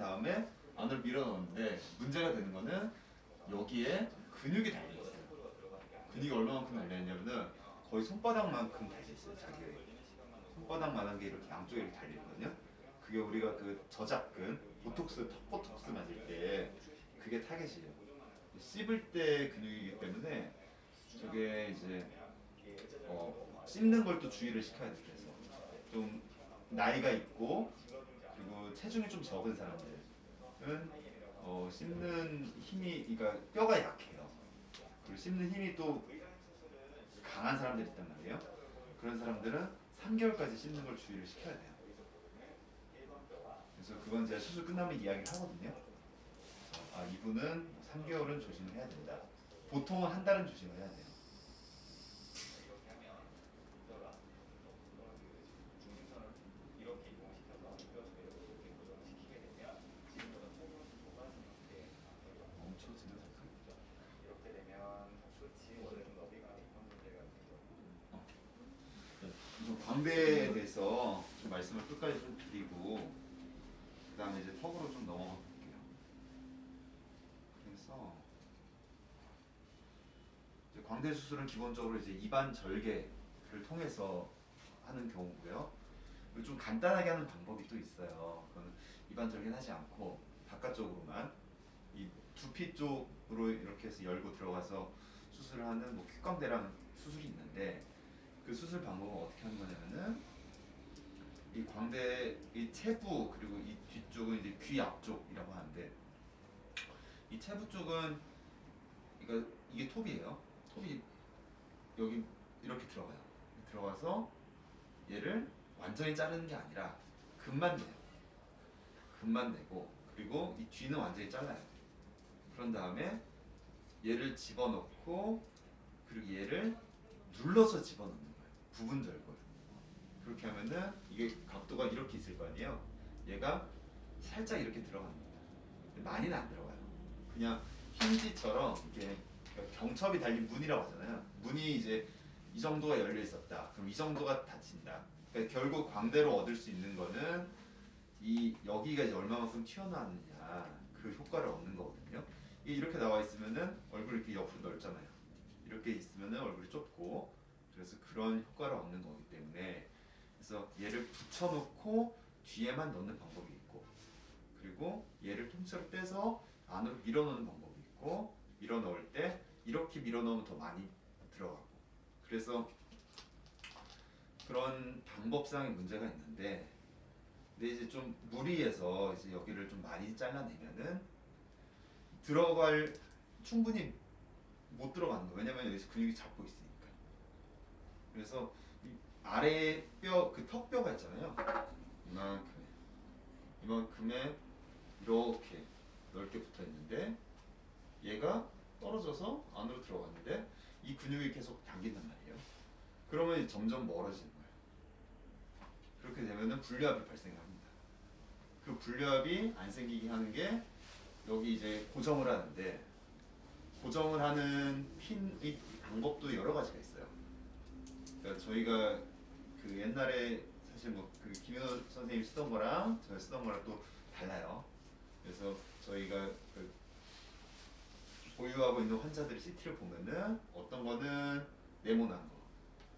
다음에 안으로 밀어 넣었는데 문제가 되는 거는 여기에 근육이 달려 있어요. 근육이 얼마만큼 달려 있냐면은 거의 손바닥만큼 달려 있어요. 자기 손바닥만한 게 이렇게 양쪽에 이렇게 달려 있거든요. 그게 우리가 그 저작근, 보톡스, 턱 보톡스 맞을 때 그게 타겟이에요. 씹을 때 근육이기 때문에 저게 이제 씹는 걸 또 주의를 시켜야 돼요. 그래서 좀 나이가 있고 그리고 체중이 좀 적은 사람들은 씹는 힘이 그러니까 뼈가 약해요. 그리고 씹는 힘이 또 강한 사람들이 있단 말이에요. 그런 사람들은 3개월까지 씹는 걸 주의를 시켜야 돼요. 그래서 그건 제가 수술 끝나면 이야기를 하거든요. 그래서 이분은 3개월은 조심을 해야 된다. 보통은 한 달은 조심을 해야 돼요. 우선 광대에 대해서 좀 말씀을 끝까지 좀 드리고 그 다음에 이제 턱으로 좀 넘어가 볼게요. 그래서 이제 광대 수술은 기본적으로 이제 입안 절개를 통해서 하는 경우고요. 그리고 좀 간단하게 하는 방법이 또 있어요. 그건 입안 절개는 하지 않고 바깥쪽으로만 이 두피 쪽으로 이렇게 해서 열고 들어가서 수술을 하는 뭐 귓광대랑 수술이 있는데 그 수술 방법은 어떻게 하는 거냐면은 이 광대 이 체부 그리고 이 뒤쪽은 이제 귀 앞쪽이라고 하는데 이 체부 쪽은 그러니까 이게 톱이에요. 톱이 여기 이렇게 들어가요. 들어가서 얘를 완전히 자르는 게 아니라 금만 내요. 금만 내고 그리고 이 뒤는 완전히 잘라요. 그런 다음에 얘를 집어넣고 그리고 얘를 눌러서 집어넣는 거예요. 부분 절골. 그렇게 하면은 이게 각도가 이렇게 있을 거 아니에요. 얘가 살짝 이렇게 들어갑니다. 많이는 안 들어가요. 그냥 힌지처럼 이게 경첩이 달린 문이라고 하잖아요. 문이 이제 이 정도가 열려 있었다. 그럼 이 정도가 닫힌다. 그러니까 결국 광대로 얻을 수 있는 거는 이 여기가 이제 얼마만큼 튀어나왔느냐 그 효과를 얻는 거거든요. 이게 이렇게 나와 있으면은 얼굴이 이렇게 옆으로 넓잖아요. 이렇게 있으면은 얼굴이 좁고 그래서 그런 효과를 얻는 거기 때문에 그래서 얘를 붙여놓고 뒤에만 넣는 방법이 있고 그리고 얘를 통째로 떼서 안으로 밀어넣는 방법이 있고 밀어넣을 때 이렇게 밀어넣으면 더 많이 들어가고 그래서 그런 방법상의 문제가 있는데 근데 이제 좀 무리해서 이제 여기를 좀 많이 잘라내면은 들어갈 충분히 못 들어가는 거예요. 왜냐면 여기서 근육이 잡고 있으니까. 그래서 이 아래 뼈, 그 턱뼈가 있잖아요. 이만큼에 이렇게 넓게 붙어 있는데 얘가 떨어져서 안으로 들어갔는데 이 근육이 계속 당긴단 말이에요. 그러면 점점 멀어지는 거예요. 그렇게 되면은 불류압이 발생합니다. 그 불류압이 안 생기게 하는 게 여기 이제 고정을 하는데 고정을 하는 핀의 방법도 여러 가지가 있어요. 그러니까 저희가 그 옛날에 사실 뭐 그 김현우 선생님이 쓰던 거랑 제가 쓰던 거랑 또 달라요. 그래서 저희가 그 보유하고 있는 환자들의 CT를 보면은 어떤 거는 네모난 거,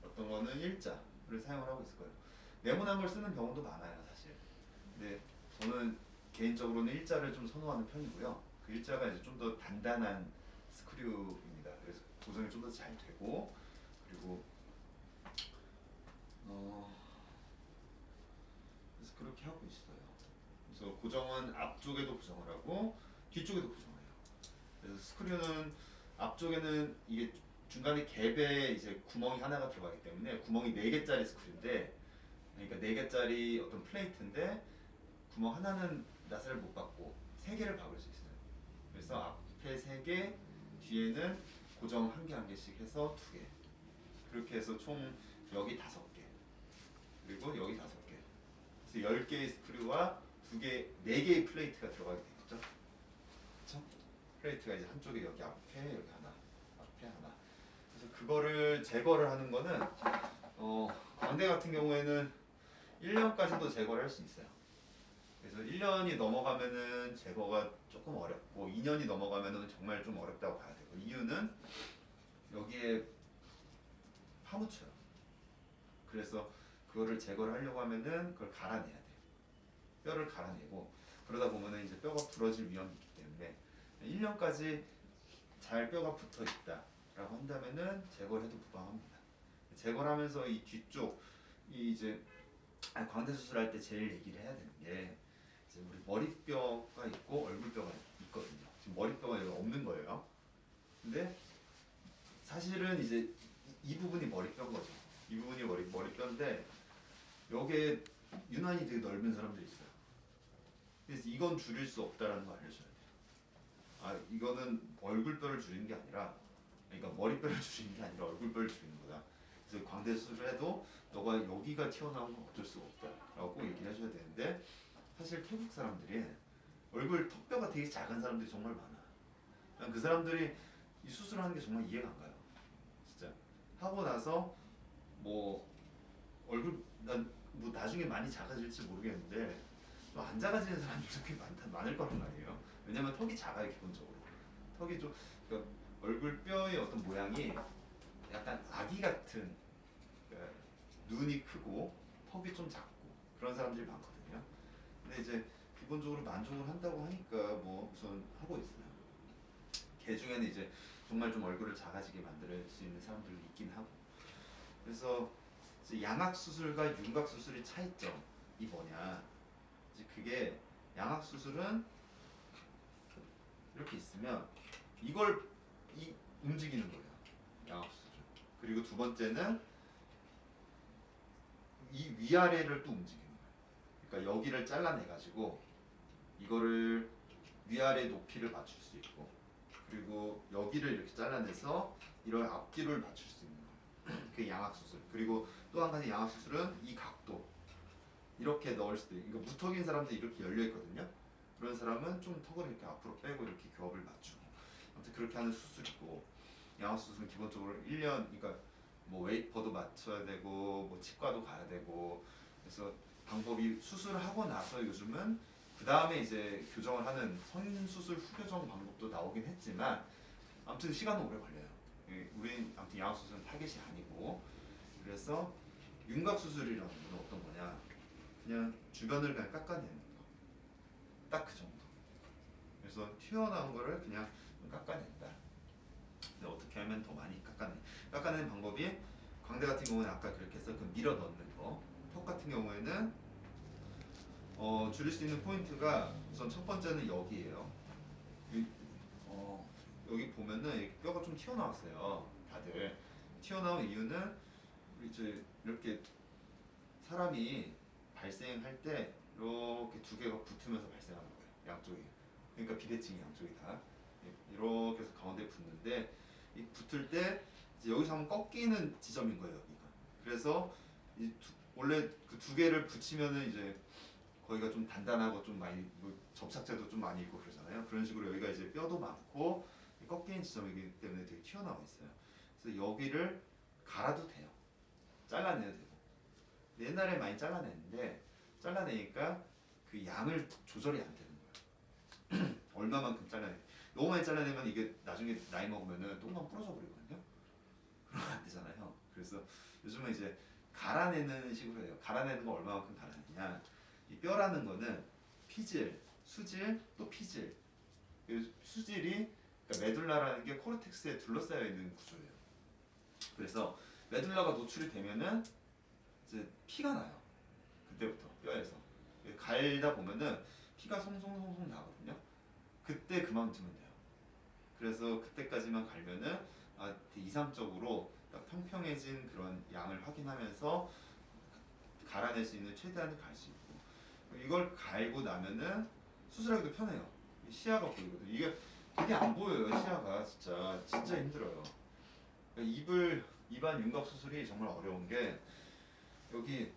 어떤 거는 일자를 사용을 하고 있을 거예요. 네모난 걸 쓰는 경우도 많아요, 사실. 근데 저는 개인적으로는 일자를 좀 선호하는 편이고요. 그 일자가 이제 좀 더 단단한 스크류입니다. 그래서 고정이 좀 더 잘 되고 그리고 그래서 그렇게 하고 있어요. 그래서 고정은 앞쪽에도 고정을 하고 뒤쪽에도 고정을 해요. 그래서 스크류는 앞쪽에는 이게 중간에 갭에 이제 구멍이 하나가 들어가기 때문에 구멍이 4개짜리 스크류인데 그러니까 4개짜리 어떤 플레이트인데 구멍 하나는 나사를 못 박고 3개를 박을 수 있어요. 그래서 앞에 3개, 뒤에는 고정 한 개 한 개씩 해서 2개. 그렇게 해서 총 여기 5개. 그리고 여기 5개. 그래서 10개의 스크류와 4개의 플레이트가 들어가게 되겠죠. 그렇죠? 플레이트가 이제 한쪽에 여기 앞에 여기 하나, 앞에 하나. 그래서 그거를 제거를 하는 거는 광대 같은 경우에는 1년까지도 제거를 할 수 있어요. 그래서 1년이 넘어가면은 제거가 조금 어렵고 2년이 넘어가면은 정말 좀 어렵다고 봐야 되고 이유는 여기에 파묻혀요. 그래서 그거를 제거를 하려고 하면은 그걸 갈아내야 돼요. 뼈를 갈아내고 그러다 보면은 이제 뼈가 부러질 위험이 있기 때문에 1년까지 잘 뼈가 붙어 있다라고 한다면은 제거를 해도 무방합니다. 제거를 하면서 이 뒤쪽 이 이제 광대 수술할 때 제일 얘기를 해야 되는 게 이제 우리 머리뼈가 있고 얼굴뼈가 있거든요. 지금 머리뼈가 여기 없는 거예요. 근데 사실은 이제 이 부분이 머리뼈인 거죠. 이 부분이 머리뼈인데 여기에 유난히 되게 넓은 사람들이 있어요. 그래서 이건 줄일 수 없다라는 거 알려줘야 돼요. 아 이거는 얼굴뼈를 줄이는 게 아니라 그러니까 머리뼈를 줄이는 게 아니라 얼굴뼈를 줄이는 거다. 그래서 광대 수술을 해도 너가 여기가 튀어나오면 어쩔 수가 없다라고 꼭 얘기를 해줘야 되는데 사실 태국 사람들이 얼굴 턱뼈가 되게 작은 사람들이 정말 많아. 그 사람들이 이 수술하는 게 정말 이해가 안 가요. 진짜 하고 나서 뭐 얼굴 난 뭐 나중에 많이 작아질지 모르겠는데 좀 안 작아지는 사람들도 꽤 많을 거란 말이에요. 왜냐면 턱이 작아요 기본적으로. 턱이 좀 그러니까 얼굴 뼈의 어떤 모양이 약간 아기 같은 그러니까 눈이 크고 턱이 좀 작고 그런 사람들이 많거든요. 근데 이제 기본적으로 만족을 한다고 하니까 뭐 우선 하고 있어요. 걔 중에는 이제 정말 좀 얼굴을 작아지게 만들 수 있는 사람들도 있긴 하고. 그래서 이제 양악 수술과 윤곽 수술의 차이점이 뭐냐? 이제 그게 양악 수술은 이렇게 있으면 이걸 움직이는 거예요. 양악 수술. 그리고 두 번째는 이 위아래를 또 움직이는 거예요. 그러니까 여기를 잘라내 가지고 이거를 위아래 높이를 맞출 수 있고 그리고 여기를 이렇게 잘라내서 이런 앞뒤를 맞출 수 있는 거예요. 그게 양악 수술. 그리고 또 한 가지 양악 수술은 이 각도 이렇게 넣을 수도 있고 그러니까 무턱인 사람들이 이렇게 열려 있거든요. 그런 사람은 좀 턱을 이렇게 앞으로 빼고 이렇게 교합을 맞추고 아무튼 그렇게 하는 수술이고 양악 수술은 기본적으로 1년 그러니까 뭐 웨이퍼도 맞춰야 되고 뭐 치과도 가야 되고 그래서 방법이 수술하고 나서 요즘은 그 다음에 이제 교정을 하는 선수술 후교정 방법도 나오긴 했지만 아무튼 시간은 오래 걸려요. 우린 아무튼 양악 수술은 타겟이 아니고 그래서 윤곽 수술이라는 건 어떤 거냐? 그냥 주변을 그냥 깎아내는 거. 딱 그 정도. 그래서 튀어나온 거를 그냥 깎아낸다. 근데 어떻게 하면 더 많이 깎아내는 방법이 광대 같은 경우는 아까 그렇게 해서 그 밀어 넣는 거. 턱 같은 경우에는 줄일 수 있는 포인트가 우선 첫 번째는 여기예요. 여기 보면은 이렇게 뼈가 좀 튀어나왔어요. 다들 튀어나온 이유는 이제 이렇게 사람이 발생할 때 이렇게 두 개가 붙으면서 발생하는 거예요. 양쪽이. 그러니까 비대칭이 양쪽이 다 이렇게 해서 가운데 붙는데 이 붙을 때 이제 여기서 한번 꺾이는 지점인 거예요. 여기가. 그래서 원래 그 두 개를 붙이면은 이제 거기가 좀 단단하고 좀 많이 뭐 접착제도 좀 많이 있고 그러잖아요. 그런 식으로 여기가 이제 뼈도 많고 꺾이는 지점이기 때문에 되게 튀어나와 있어요. 그래서 여기를 갈아도 돼요. 잘라내도 되고. 옛날에 많이 잘라냈는데 잘라내니까 그 양을 조절이 안 되는 거예요. 얼마만큼 잘라내? 너무 많이 잘라내면 이게 나중에 나이 먹으면은 똥만 부러져 버리거든요. 그러면 안 되잖아요. 그래서 요즘은 이제 갈아내는 식으로 해요. 갈아내는 거 얼마만큼 갈아내냐? 이 뼈라는 거는 피질, 수질, 또 피질. 그 수질이 그러니까 메둘라라는 게 코르텍스에 둘러싸여 있는 구조예요. 그래서 메둘라가 노출이 되면은 이제 피가 나요. 그때부터 뼈에서 갈다 보면은 피가 송송송송 나거든요. 그때 그만 두면 돼요. 그래서 그때까지만 갈면은 이상적으로 딱 평평해진 그런 양을 확인하면서 갈아낼 수 있는 최대한을 갈 수 있고 이걸 갈고 나면은 수술하기도 편해요. 시야가 보이거든요. 이게 되게 안 보여요. 시야가 진짜 힘들어요. 그러니까 입안 윤곽 수술이 정말 어려운 게 여기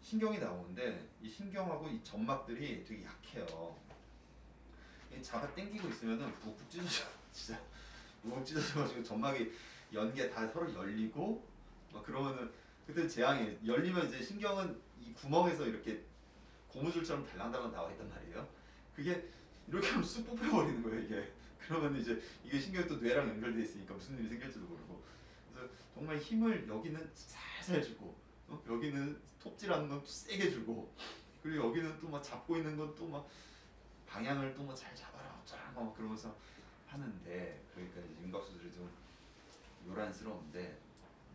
신경이 나오는데 이 신경하고 이 점막들이 되게 약해요. 잡아 당기고 있으면은 푹푹 찢어져. 진짜 푹 찢어져가지고 점막이 연계 다 서로 열리고 막 그러면은 그때 재앙이 열리면 이제 신경은 이 구멍에서 이렇게 고무줄처럼 달랑달랑 나와 있단 말이에요. 그게 이렇게 하면 쑥 뽑혀버리는 거예요 이게. 그러면 이제 이게 신경이 또 뇌랑 연결돼 있으니까 무슨 일이 생길지도 모르고. 그래서 정말 힘을 여기는 살살 주고, 여기는 톱질하는 건 세게 주고, 그리고 여기는 또 막 잡고 있는 건 또 막 방향을 또 뭐 잘 잡아라 어쩌라고 막 그러면서 하는데, 그러니까 이제 윤곽수술이 좀 요란스러운데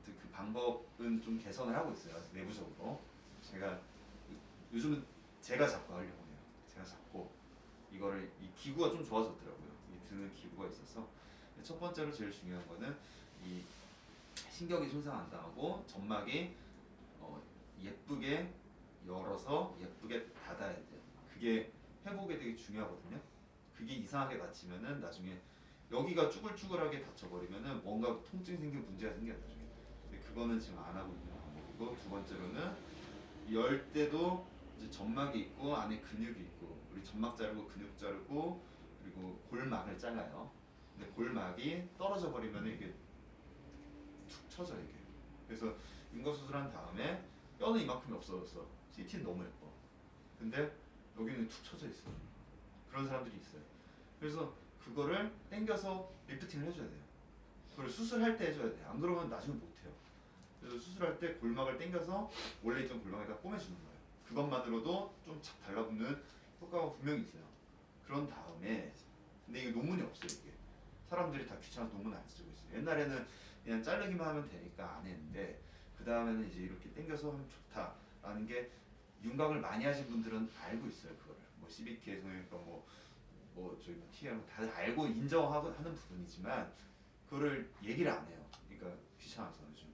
그 방법은 좀 개선을 하고 있어요. 내부적으로. 제가 요즘은 제가 잡고 하려고 해요. 제가 잡고 이거를, 이 기구가 좀 좋아졌더라고요. 이 드는 기구가 있어서. 첫 번째로 제일 중요한 거는 이 신경이 손상 안 당하고 점막이 예쁘게 열어서 예쁘게 닫아야 돼요. 그게 회복에 되게 중요하거든요. 그게 이상하게 닫히면은 나중에 여기가 쭈글쭈글하게 닫혀버리면은 뭔가 통증이 생기고 문제가 생겨요 나중에. 근데 그거는 지금 안 하고 있는 방법이고, 두 번째로는 열 때도 이제 점막이 있고 안에 근육이 있고, 우리 점막 자르고 근육 자르고 그리고 골막을 잘라요. 근데 골막이 떨어져 버리면 이게 툭 쳐져 이게. 그래서 윤곽 수술한 다음에 뼈는 이만큼이 없어졌어. CT는 너무 예뻐. 근데 여기는 툭 쳐져 있어. 그런 사람들이 있어요. 그래서 그거를 당겨서 리프팅을 해줘야 돼요. 그걸 수술할 때 해줘야 돼요. 안 그러면 나중에 못해요. 그래서 수술할 때 골막을 당겨서 원래 있던 골막에다 꼬매주는 거예요. 그것만으로도 좀 착 달라붙는 효과가 분명히 있어요. 그런 다음에, 근데 이게 논문이 없어요 이게. 사람들이 다 귀찮아서 논문 안 쓰고 있어요. 옛날에는 그냥 자르기만 하면 되니까 안 했는데, 그 다음에는 이제 이렇게 당겨서 하면 좋다라는 게 윤곽을 많이 하신 분들은 알고 있어요. 그거를 뭐 CBK 성형외과 뭐 저희 뭐 TM 다들 알고 인정하고 하는 부분이지만 그거를 얘기를 안 해요. 그러니까 귀찮아서 요즘.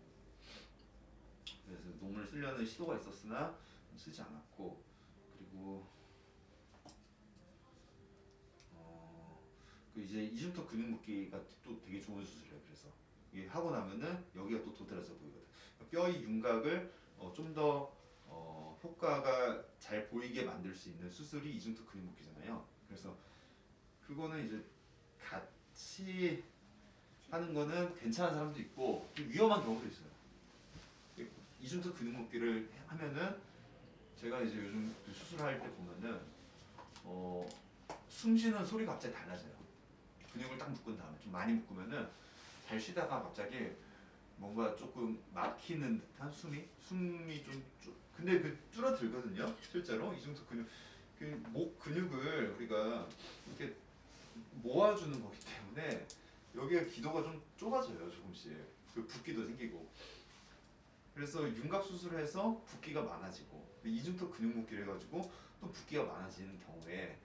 그래서 논문을 쓰려는 시도가 있었으나 쓰지 않았고, 그리고 그 이제 이중턱 근육 묶기가 또 되게 좋은 수술이에요. 그래서 이게 하고 나면은 여기가 또 도드라져 보이거든. 뼈의 윤곽을 좀 더 효과가 잘 보이게 만들 수 있는 수술이 이중턱 근육 묶기잖아요. 그래서 그거는 이제 같이 하는 거는 괜찮은 사람도 있고 좀 위험한 경우도 있어요. 이중턱 근육 묶기를 하면은 제가 이제 요즘 그 수술할 때 보면은 숨 쉬는 소리가 갑자기 달라져요. 근육을 딱 묶은 다음에 좀 많이 묶으면은 잘 쉬다가 갑자기 뭔가 조금 막히는 듯한 숨이 좀 근데 그 줄어들거든요. 실제로 이중턱 근육 그 목 근육을 우리가 이렇게 모아주는 거기 때문에 여기가 기도가 좀 좁아져요 조금씩. 그 붓기도 생기고. 그래서 윤곽 수술을 해서 붓기가 많아지고 이중턱 근육 묶기를 해가지고 또 붓기가 많아지는 경우에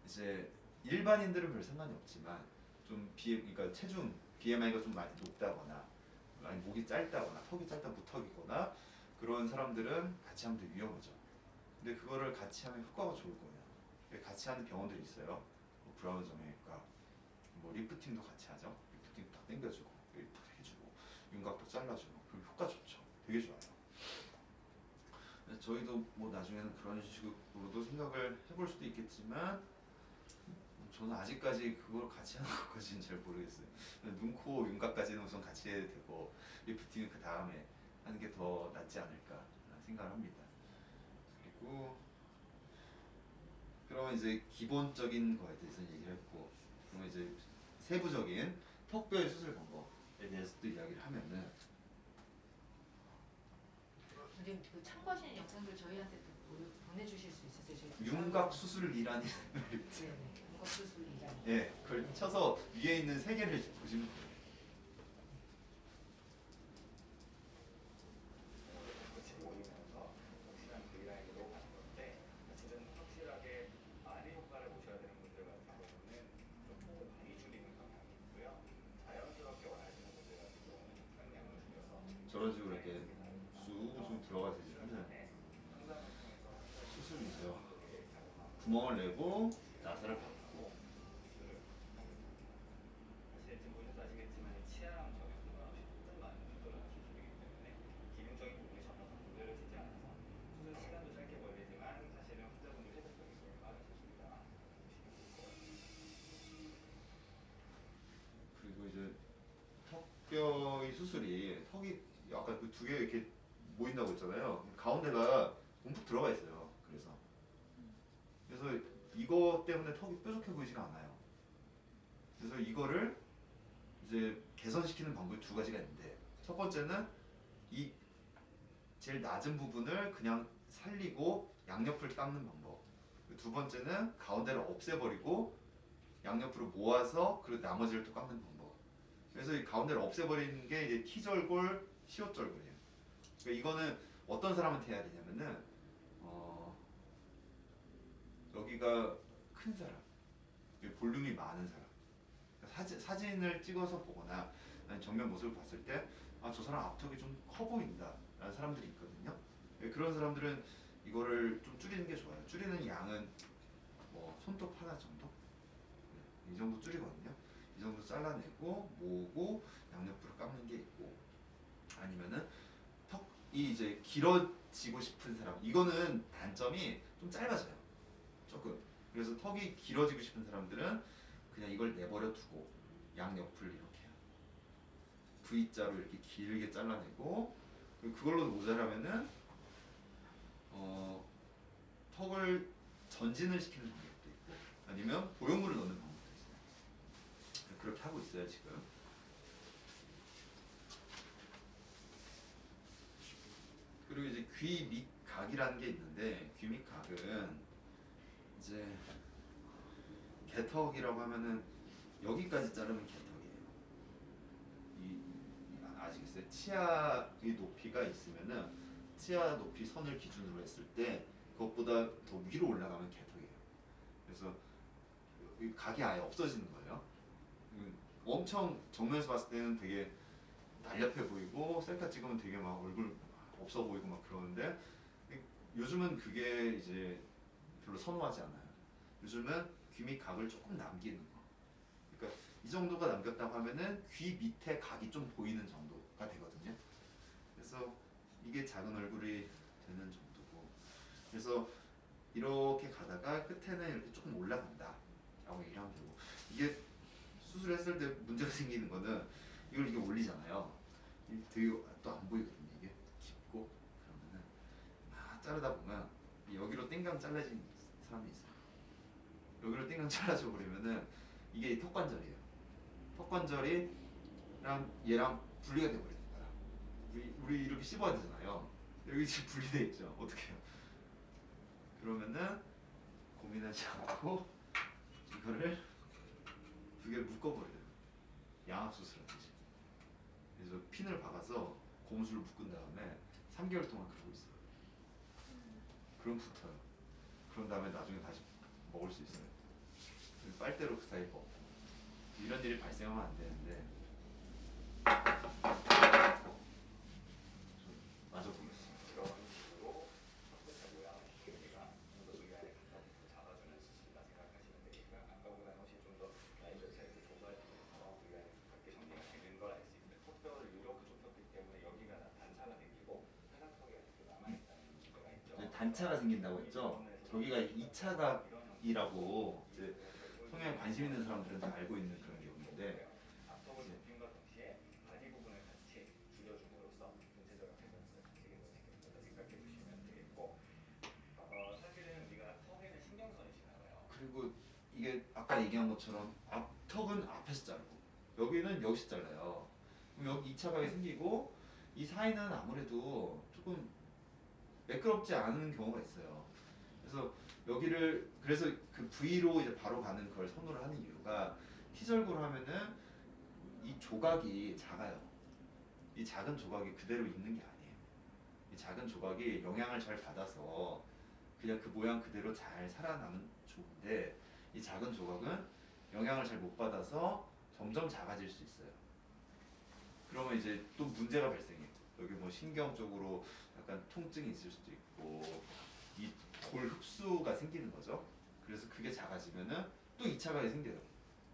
이제 일반인들은 별 상관이 없지만 좀 그러니까 체중 BMI가 좀 많이 높다거나 아니 목이 짧다거나 턱이 짧다 무턱이거나 그런 사람들은 같이 하면 되게 위험하죠. 근데 그거를 같이 하면 효과가 좋을 거예요. 같이 하는 병원들이 있어요. 뭐 브라운 정형외과, 뭐 리프팅도 같이 하죠. 리프팅도 딱 당겨주고 탁 해주고 윤곽도 잘라주고 그럼 효과 좋죠. 되게 좋아요. 저희도 뭐 나중에는 그런 식으로도 생각을 해볼 수도 있겠지만 저는 아직까지 그걸 같이 하는 것까지는 잘 모르겠어요. 눈, 코, 윤곽까지는 우선 같이 해야 되고 리프팅은 그 다음에 하는 게 더 낫지 않을까 생각을 합니다. 그리고 그러면 이제 기본적인 거에 대해서 얘기를 했고, 그러면 이제 세부적인 턱뼈의 수술 방법에 대해서 또 이야기를 하면은 선생님 그 참고하시는 영상들 저희한테 또 보내주실 수 있으세요? 윤곽 수술이라는 네네. 윤곽 수술이란. 예, 그걸 쳐서 위에 있는 세 개를 보시면 돼요. 저런 식으로 이렇게 쑥 들어가서 이제 하면 수술이죠. 구멍을 내고 나사를 받고. 그리고 이제 턱뼈의 수술이 턱이 아까 그 두 개 이렇게 모인다고 했잖아요. 가운데가 움푹 들어가 있어요. 그래서 그래서 이거 때문에 턱이 뾰족해 보이지가 않아요. 그래서 이거를 이제 개선시키는 방법이 두 가지가 있는데, 첫 번째는 이 제일 낮은 부분을 그냥 살리고 양옆을 깎는 방법. 두 번째는 가운데를 없애버리고 양옆으로 모아서 그리고 나머지를 또 깎는 방법. 그래서 이 가운데를 없애버리는 게 이제 T절골, 시옷절골이에요. 그러니까 이거는 어떤 사람한테 해야 되냐면은 여기가 큰 사람, 볼륨이 많은 사람. 그러니까 사진을 찍어서 보거나 아니면 정면 모습을 봤을 때 저 사람 앞턱이 좀 커 보인다 라는 사람들이 있거든요. 그런 사람들은 이거를 좀 줄이는 게 좋아요. 줄이는 양은 뭐 손톱 하나 정도? 이 정도 줄이거든요. 이 정도 잘라내고 모으고 양옆으로 깎는 게 있고, 아니면은 턱이 이제 길어지고 싶은 사람, 이거는 단점이 좀 짧아져요. 조금. 그래서 턱이 길어지고 싶은 사람들은 그냥 이걸 내버려 두고 양옆을 이렇게 V자로 이렇게 길게 잘라내고, 그리고 그걸로 모자라면은 턱을 전진을 시키는 방법도 있고, 아니면 보형물을 넣는 방법도 있어요. 그렇게 하고 있어요 지금. 그리고 이제 귀 밑각이라는 게 있는데, 귀 밑각은 이제 개턱이라고 하면은 여기까지 자르면 개턱이에요. 아시겠어요? 치아의 높이가 있으면은 치아 높이 선을 기준으로 했을 때 그것보다 더 위로 올라가면 개턱이에요. 그래서 이 각이 아예 없어지는 거예요. 엄청 정면에서 봤을 때는 되게 날렵해 보이고 셀카 찍으면 되게 막 얼굴 없어 보이고 막 그러는데, 요즘은 그게 이제 별로 선호하지 않아요. 요즘은 귀 밑 각을 조금 남기는 거. 그러니까 이 정도가 남겼다고 하면은 귀 밑에 각이 좀 보이는 정도가 되거든요. 그래서 이게 작은 얼굴이 되는 정도고, 그래서 이렇게 가다가 끝에는 이렇게 조금 올라간다 라고 얘기를 하면 되고, 이게 수술했을 때 문제가 생기는 거는 이걸 이게 올리잖아요. 되게 또 안 보이거든요. 이게 깊고, 그러면은 막 자르다 보면 여기로 땡강 잘라진 사람이 있어요. 여기로 땡강 잘라줘 버리면은 이게 턱관절이에요. 턱관절이랑 얘랑 분리가 돼 버리는 거야. 우리 이렇게 씹어야 되잖아요. 여기 지금 분리돼 있죠. 어떻게 해요? 그러면은 고민하지 않고 이거를 두 개를 묶어버려요. 양압 수술하듯이. 그래서 핀을 박아서 고무줄을 묶은 다음에 3개월 동안 그러고 있어요. 그럼 붙어요. 그런 다음에 나중에 다시 먹을 수 있어요. 빨대로 그 사이 먹고. 이런 일이 발생하면 안 되는데, 마저 보겠습니다. 단차가 생긴다고 했죠. 저기가 2차 각이라고 이제 성형에 관심 있는 사람들은 다 알고 있는 그런 내용인데, 그리고 이게 아까 얘기한 것처럼 앞턱은 앞에서 자르고 여기는 여기서 잘라요. 그럼 여기 2차 각이 생기고 이 사이는 아무래도 조금 매끄럽지 않은 경우가 있어요. 그래서 여기를, 그래서 그 V로 이제 바로 가는 걸 선호를 하는 이유가, T절골 하면은 이 조각이 작아요. 이 작은 조각이 그대로 있는 게 아니에요. 이 작은 조각이 영향을 잘 받아서 그냥 그 모양 그대로 잘 살아남은 좋은데, 이 작은 조각은 영향을 잘 못 받아서 점점 작아질 수 있어요. 그러면 이제 또 문제가 발생해요. 여기 뭐 신경적으로 약간 통증이 있을 수도 있고, 이 골 흡수가 생기는 거죠. 그래서 그게 작아지면은 또 2차 각이 생겨요.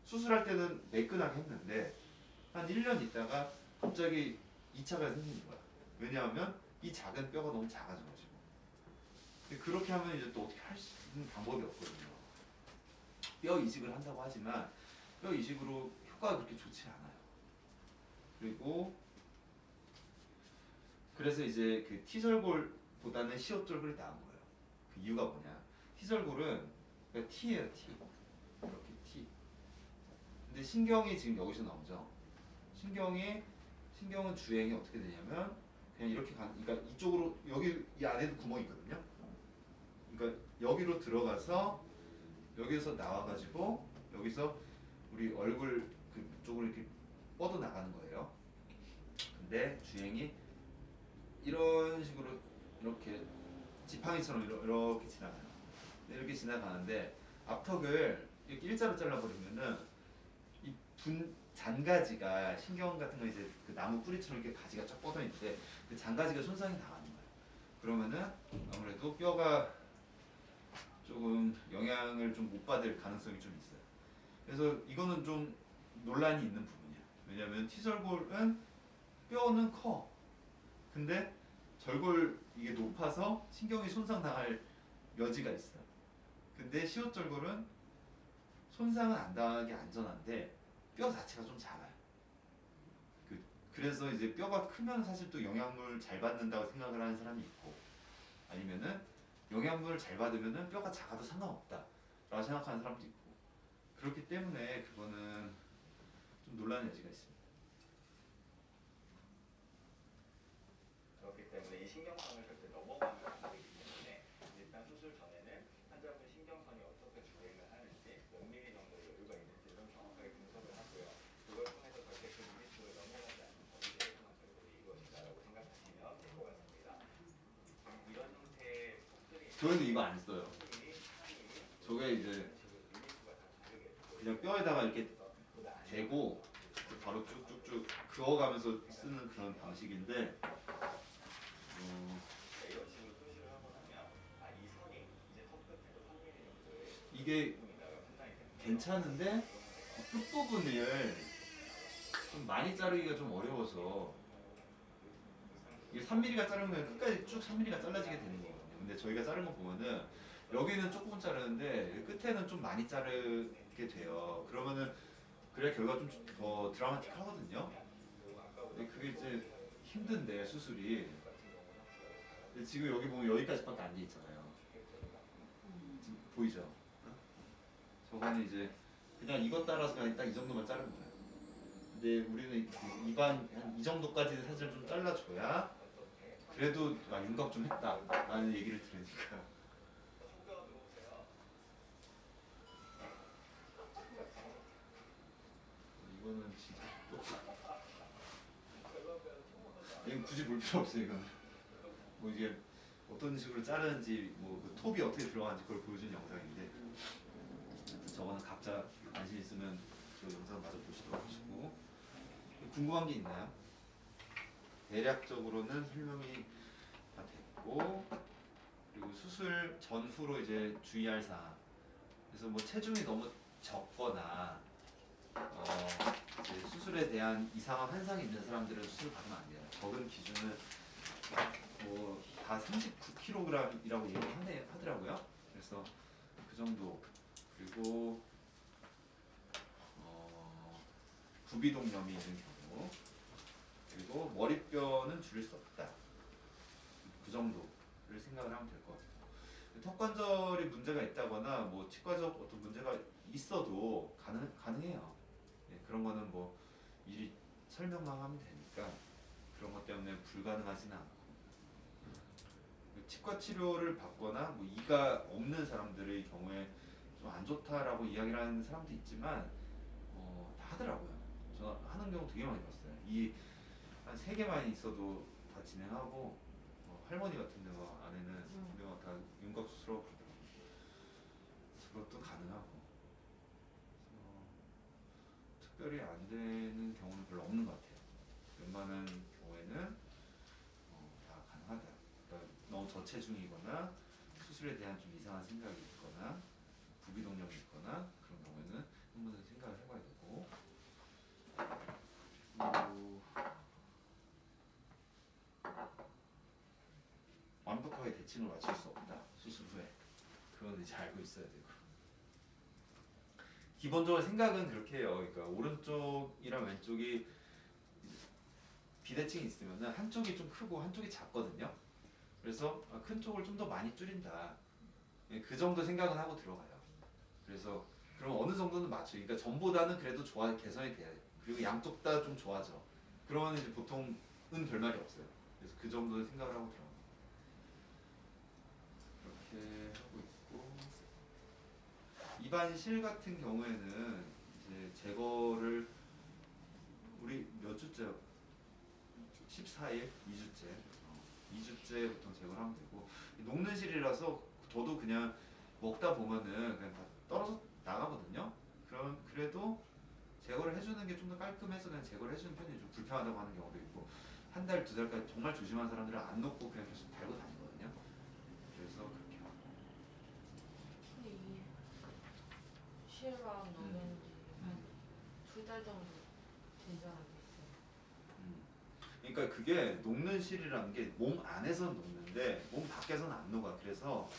수술할 때는 매끈하게 했는데 한 1년 있다가 갑자기 2차 각이 생기는 거야. 왜냐하면 이 작은 뼈가 너무 작아져가지고. 그렇게 하면 이제 또 어떻게 할 수 있는 방법이 없거든요. 뼈 이식을 한다고 하지만 뼈 이식으로 효과가 그렇게 좋지 않아요. 그리고 그래서 이제 그 T절골보다는 시옷절골이 나은 거예요. 그 이유가 뭐냐? T절골은 그러니까 T예요, T. 이렇게 T. 근데 신경이 지금 여기서 나오죠. 신경은 주행이 어떻게 되냐면 그냥 이렇게 가는, 그러니까 이쪽으로 여기 이 안에도 구멍이 있거든요. 그러니까 여기로 들어가서 여기서 나와가지고 여기서 우리 얼굴 그쪽으로 이렇게 뻗어 나가는 거예요. 근데 주행이 이런 식으로 이렇게 지팡이처럼 이렇게 지나가요. 이렇게 지나가는데 앞턱을 이렇게 일자로 잘라버리면은 이 잔가지가 신경 같은 거 이제 그 나무 뿌리처럼 이렇게 가지가 쫙 뻗어 있는데 그 잔가지가 손상이 당하는 거예요. 그러면은 아무래도 뼈가 조금 영향을 좀 못 받을 가능성이 좀 있어요. 그래서 이거는 좀 논란이 있는 부분이야. 왜냐하면 T절골은 뼈는 커. 근데 절골 이게 높아서 신경이 손상당할 여지가 있어. 근데 시옷절골은 손상은 안 당하게 안전한데 뼈 자체가 좀 작아요. 그래서 이제 뼈가 크면 사실 또 영양물 잘 받는다고 생각을 하는 사람이 있고, 아니면은 영양분을 잘 받으면은 뼈가 작아도 상관없다라고 생각하는 사람도 있고, 그렇기 때문에 그거는 좀 논란의 여지가 있습니다. 그렇기 때문에 이 신경선을 절대 넘어가면 안 되기 때문에 일단 수술 전에는 환자분 신경선이 어떻게 주행을 하는지 몇 미리 정도의 여유가 있는지를 정확하게 분석을 하고요. 그걸 통해서 절대 그 미리수를 넘어가지 않는 범위에 대해서만 절골이 이루어진다라고 생각하시면 될 것 같습니다. 이런 형태의 턱들이 저희는 이거 안 써요. 저게 이제 그냥 뼈에다가 이렇게 대고 바로 쭉쭉쭉 그어가면서 쓰는 그런 방식인데, 이런 식으로 표시를 하고 나면 이 선이 이제 턱 끝에도 3mm 정도의 이게 괜찮은데 끝부분을 좀 많이 자르기가 좀 어려워서, 이게 3mm가 자르면 끝까지 쭉 3mm가 잘라지게 되는 거거든요. 근데 저희가 자른 거 보면은 여기는 조금 자르는데 끝에는 좀 많이 자르게 돼요. 그러면은 그래야 결과가 좀 더 드라마틱하거든요. 근데 그게 이제 힘든데 수술이. 근데 지금 여기 보면 여기까지밖에 안 돼 있잖아요. 지금 보이죠? 저거는 이제 그냥 이것 따라서 그냥 딱 이 정도만 자르는 거예요. 근데 우리는 입안 한 이 정도까지 사실 좀 잘라줘야 그래도 윤곽 좀 했다라는 얘기를 들으니까. 이거는 진짜 이건 굳이 볼 필요 없어요. 이거는 뭐 이게 어떤 식으로 자르는지 뭐그 톱이 어떻게 들어가는지 그걸 보여주는 영상인데, 저거는 각자 관심 있으면 저 영상 마저 보시도록 하시고. 궁금한 게 있나요? 대략적으로는 설명이 다 됐고, 그리고 수술 전후로 이제 주의할 사항. 그래서 뭐 체중이 너무 적거나 이제 수술에 대한 이상한 환상이 있는 사람들은 수술 받으면 안 돼요. 적은 기준은 뭐 다 39kg이라고 얘기하더라고요. 그래서 그 정도. 그리고 부비동염이 있는 경우, 그리고 머리뼈는 줄일 수 없다. 그 정도를 생각을 하면 될 것 같아요. 턱관절이 문제가 있다거나 뭐 치과적 어떤 문제가 있어도 가능해요. 네, 그런 거는 뭐 미리 설명만 하면 되니까 그런 것 때문에 불가능하지는 않고, 치과 치료를 받거나 뭐 이가 없는 사람들의 경우에 좀 안 좋다라고 이야기를 하는 사람도 있지만 다 하더라고요. 저 하는 경우 되게 많이 봤어요. 이 한 3개만 있어도 다 진행하고, 할머니 같은 데가 안에는 분명 다 윤곽 수술하고 그러더라고요. 그것도 가능하고, 특별히 안 되는 경우는 별로 없는 것 같아요. 웬만한 경우에는 다 가능하다. 그러니까 너무 저체중이거나 수술에 대한 좀 이상한 생각이 있거나 부비동염이 있거나 그런 경우에는 한 번은 생각을 해봐야 되고, 완벽하게 대칭을 맞출 수 없다. 수술 후에. 그건 이제 알고 있어야 되고. 기본적으로 생각은 그렇게 해요. 그러니까 오른쪽이랑 왼쪽이 비대칭이 있으면은 한쪽이 좀 크고 한쪽이 작거든요. 그래서 큰 쪽을 좀 더 많이 줄인다. 그 정도 생각은 하고 들어가요. 그래서 그럼 어느 정도는 맞춰. 그러니까 전보다는 그래도 개선이 돼야 돼. 그리고 양쪽 다 좀 좋아져. 그러면 이제 보통은 별말이 없어요. 그래서 그 정도는 생각을 하고 들어갑니다. 이렇게 하고 있고 입안실 같은 경우에는 이제 제거를 우리 몇 주째요? 14일? 2주째. 2주째 보통 제거를 하면 되고 녹는 실이라서 저도 그냥 먹다 보면은 그냥 다 떨어져 나가거든요. 그래도 제거를 해주는 게 좀 더 깔끔해서 그냥 제거를 해주는 편이 좀 불편하다고 하는 경우도 있고 한 달, 두 달까지 정말 조심한 사람들은 안 놓고 그냥 계속 달고 다니거든요. 그래서 그렇게 하고. 근데 이 실밥 넣는 지 한 2달 정도 된 사람이 있어요. 그러니까 그게 녹는 실이라는 게 몸 안에서는 녹는데 몸 밖에서는 안 녹아. 그래서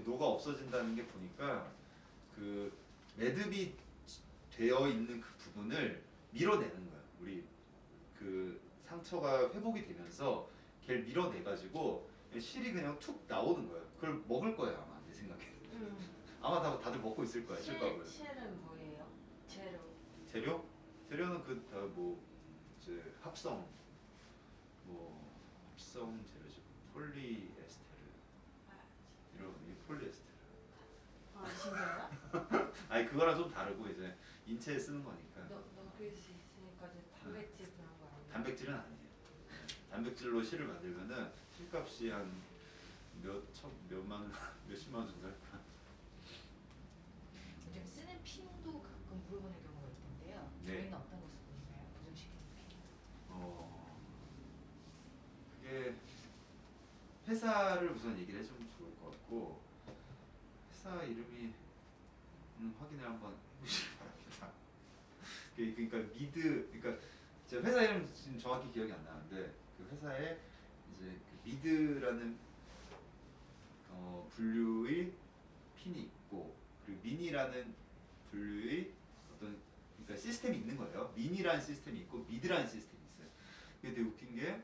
녹아 없어진다는 게 보니까 그 매듭이 되어 있는 그 부분을 밀어내는 거야. 우리 그 상처가 회복이 되면서 걔를 밀어내가지고 실이 그냥 툭 나오는 거야. 그걸 먹을 거야 아마 내 생각에. 아마 다들 먹고 있을 거야 실밥을. 실은 뭐예요? 재료. 재료? 재료는 뭐 이제 합성 재료죠. 폴리에스테르 이런 이 폴리에스테르. 아 진짜요? 아니 그거랑 좀 다르고 이제 인체에 쓰는 거니까. 넣을 수 있으니까 이제 단백질 그런 거 아니에요? 단백질은 아니에요. 단백질로 실을 만들면은 실값이 한 몇만 원, 몇십만 원 정도 할까. 요즘 쓰는 핀도 가끔 물어보는 경우가 있던데요. 네. 저희는 어떤 거 쓰고 있나요? 고정시키는 핀. 그게 회사를 우선 얘기를 해주면 좋을 것 같고 회사 이름이 확인을 한번 해보시기 바랍니다. 그러니까 그러니까 제가 회사 이름 지금 정확히 기억이 안 나는데 그 회사에 이제 그 미드라는 분류의 핀이 있고 그리고 미니라는 분류의 어떤 그러니까 시스템이 있는 거예요. 미니라는 시스템이 있고 미드라는 시스템이 있어요. 근데 되게 웃긴 게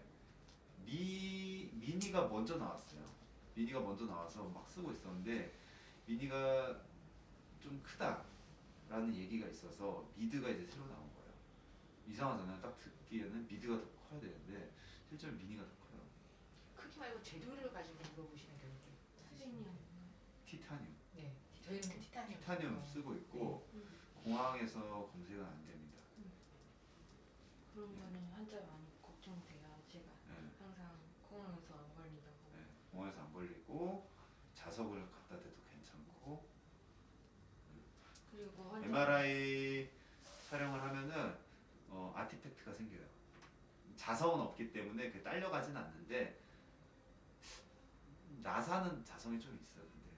미니가 먼저 나왔어요. 미니가 먼저 나와서 막 쓰고 있었는데 미니가 좀 크다라는 얘기가 있어서 미드가 이제 새로 나온 거예요. 이상하잖아요. 딱 듣기에는 미드가 더 커야 되는데 실제로 미니가 더 커요. 크기 말고 재료를 가지고 물어보시는 경우도 선생님. 티타늄. 네. 저희는 티타늄. 티타늄 쓰고 있고 공항에서 검색은 안 됩니다. 그런 거는 환자 많이 걱정돼요. 제가 네. 항상 공항에서 안 걸린다고. 네. 공항에서 안 걸리고 자석을 갖다 대도 괜찮고 그리고 환자 MRI 촬영을 하면은 아티팩트가 생겨요. 자성은 없기 때문에 그게 딸려가진 않는데 나사는 자성이 좀 있어요. 근데